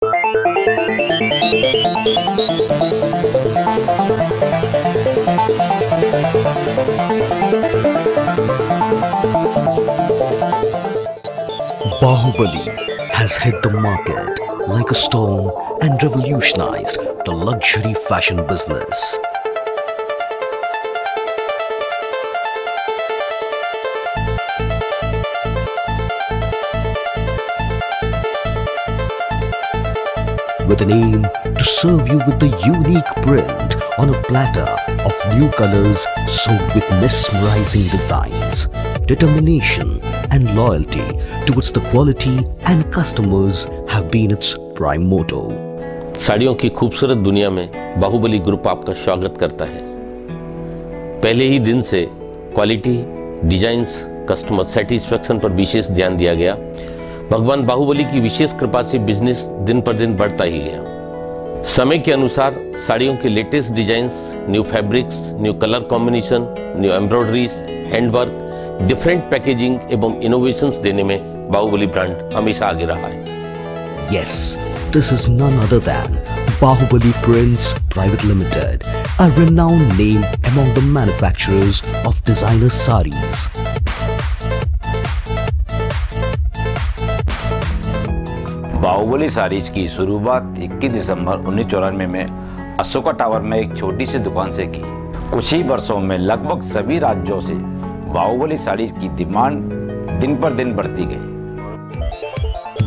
Bahubali has hit the market like a storm and revolutionized the luxury fashion business. With an aim to serve you with the unique print on a platter of new colors soaked with mesmerizing designs, determination and loyalty towards the quality and customers have been its prime motto. साड़ियों की खूबसूरत दुनिया में Baahubali group आपका स्वागत करता है। पहले ही दिन से क्वालिटी, डिजाइन्स, कस्टमर सेटिस्फैक्शन पर विशेष ध्यान दिया गया। भगवान बाहुबली की विशेष कृपा से बिजनेस दिन पर दिन बढ़ता ही गया। समय के अनुसार साड़ियों के latest designs, new fabrics, new colour combination, new embroideries, handwork, different packaging एवं इनोवेशंस देने में बाहुबली ब्रांड हमेशा आगे रहा है। Yes, this is none other than Bahubali Prints Private Limited, a renowned name among the manufacturers of designer sarees. Baahubali saris की शुरुआत 21 दिसंबर 1994 में अशोका टावर में एक छोटी सी दुकान से की। कुछ ही वर्षों में लगभग सभी राज्यों से बाहुबली साड़ीज की डिमांड दिन पर दिन बढ़ती गई।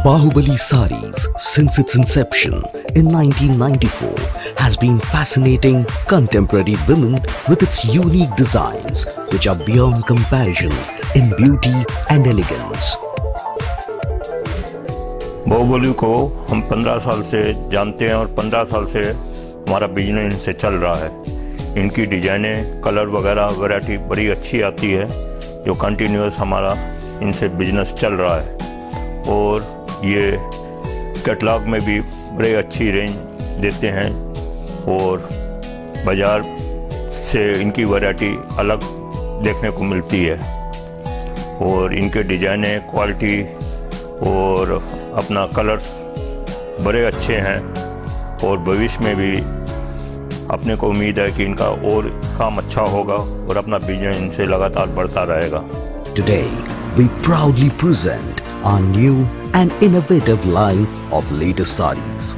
Bahubali Sarees, since its inception in 1994, has been fascinating contemporary women with its unique designs, which are beyond comparison in beauty and elegance. Baahubali को हम 15 साल से जानते हैं और 15 साल से हमारा बिजनेस इनसे चल रहा है। इनकी डिजाइनें, कलर वगैरह वैरायटी बड़ी अच्छी आती है, जो कंटिन्यूस हमारा इनसे बिजनेस चल रहा है। और ये कैटलॉग में भी बड़े अच्छी रेंज देते हैं और बाज़ार से इनकी वैरायटी अलग देखने को मिलती है। और इनके डिजाइनें, क्वालिटी और अपना कलर्स बड़े अच्छे हैं और भविष्य में भी अपने को उम्मीद है कि इनका और काम अच्छा होगा और अपना बिजनेस इनसे लगातार बढ़ता रहेगा। Today, we proudly present our new and innovative line of latest sarees.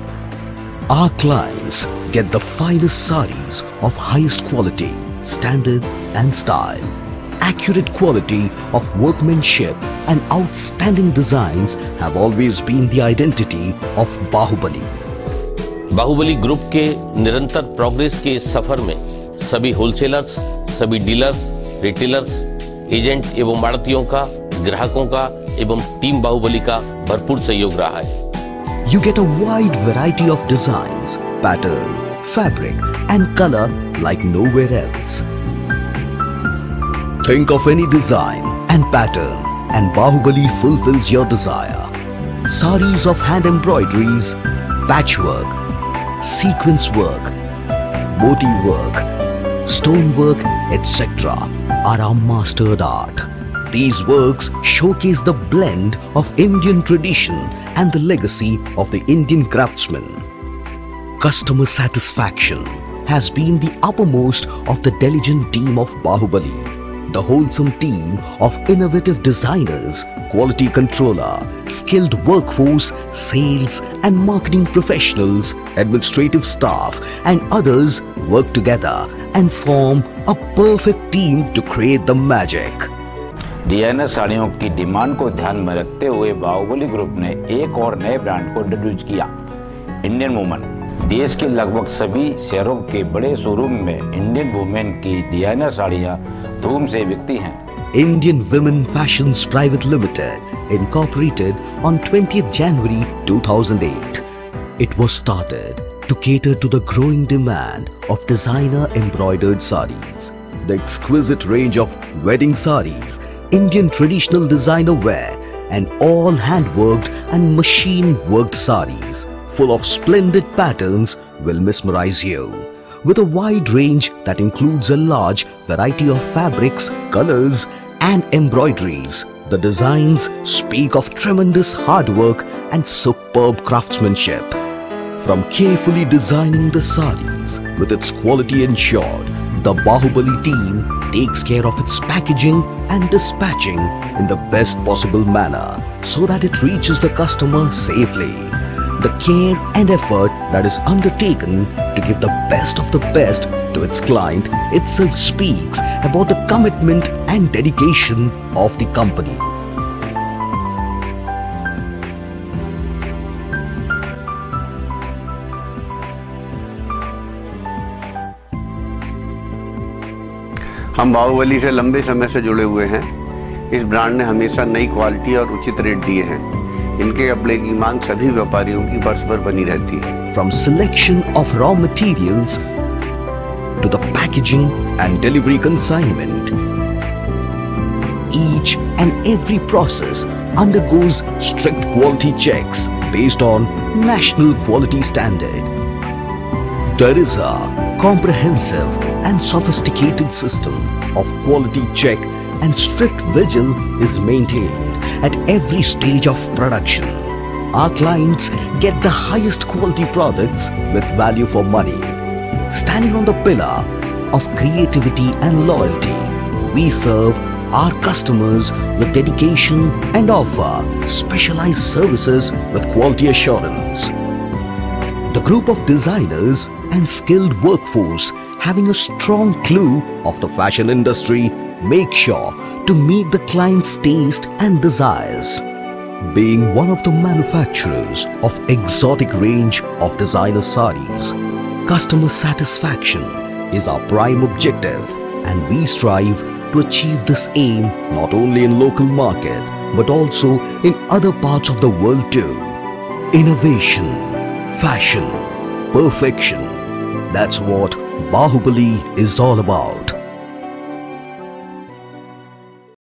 Our clients get the finest sarees of highest quality, standard and style. Accurate quality of workmanship and outstanding designs have always been the identity of Bahubali. Bahubali group के निरंतर progress के इस सफर में सभी wholesalers, सभी dealers, retailers, agent एवं आड़तियों का, ग्राहकों का एवं टीम बाहुबली का भरपूर सहयोग रहा है। You get a wide variety of designs, pattern, fabric and color like nowhere else. Think of any design and pattern and Bahubali fulfills your desire. Sarees of hand embroideries, patchwork, sequence work, moti work, stone work, etc. are our mastered art. These works showcase the blend of Indian tradition and the legacy of the Indian craftsman. Customer satisfaction has been the uppermost of the diligent team of Bahubali. The wholesome team of innovative designers, quality controller, skilled workforce, sales and marketing professionals, administrative staff and others work together and form a perfect team to create the magic. Designer साड़ियों की demand को ध्यान में रखते हुए Baahubali group ने एक और नए ब्रांड को इंट्रोड्यूस किया, इंडियन वुमन। देश के लगभग सभी शहरों के बड़े शोरूम में इंडियन वुमेन की डिजाइनर साड़ियां धूम से बिकती हैं। Indian Women Fashions Private Limited, incorporated on 20th January 2008. It was started to cater to the growing demand of designer embroidered sarees. The exquisite range of wedding sarees, Indian traditional designer wear and all hand-worked and machine-worked sarees full of splendid patterns will mesmerize you. With a wide range that includes a large variety of fabrics, colors and embroideries, the designs speak of tremendous hard work and superb craftsmanship. From carefully designing the sarees with its quality ensured, the Bahubali team takes care of its packaging and dispatching in the best possible manner so that it reaches the customer safely. The care and effort that is undertaken to give the best of the best to its client itself speaks about the commitment and dedication of the company. हम बाहुबली से लंबे समय से जुड़े हुए हैं। इस brand ने हमेशा नई क्वालिटी और उचित रेट दिए हैं। इनके कपड़े की मांग सभी व्यापारियों की वर्ष भर बनी रहती है। From selection of raw materials to the packaging and delivery consignment, each and every process undergoes strict quality checks based on national quality standard. There is a comprehensive and sophisticated system of quality check and strict vigil is maintained at every stage of production. Our clients get the highest quality products with value for money. Standing on the pillar of creativity and loyalty, we serve our customers with dedication and offer specialized services with quality assurance. The group of designers and skilled workforce having a strong clue of the fashion industry make sure to meet the client's taste and desires. Being one of the manufacturers of exotic range of designer sarees, customer satisfaction is our prime objective, and we strive to achieve this aim not only in local market but also in other parts of the world too. Innovation, fashion, perfection. That's what Bahubali is all about.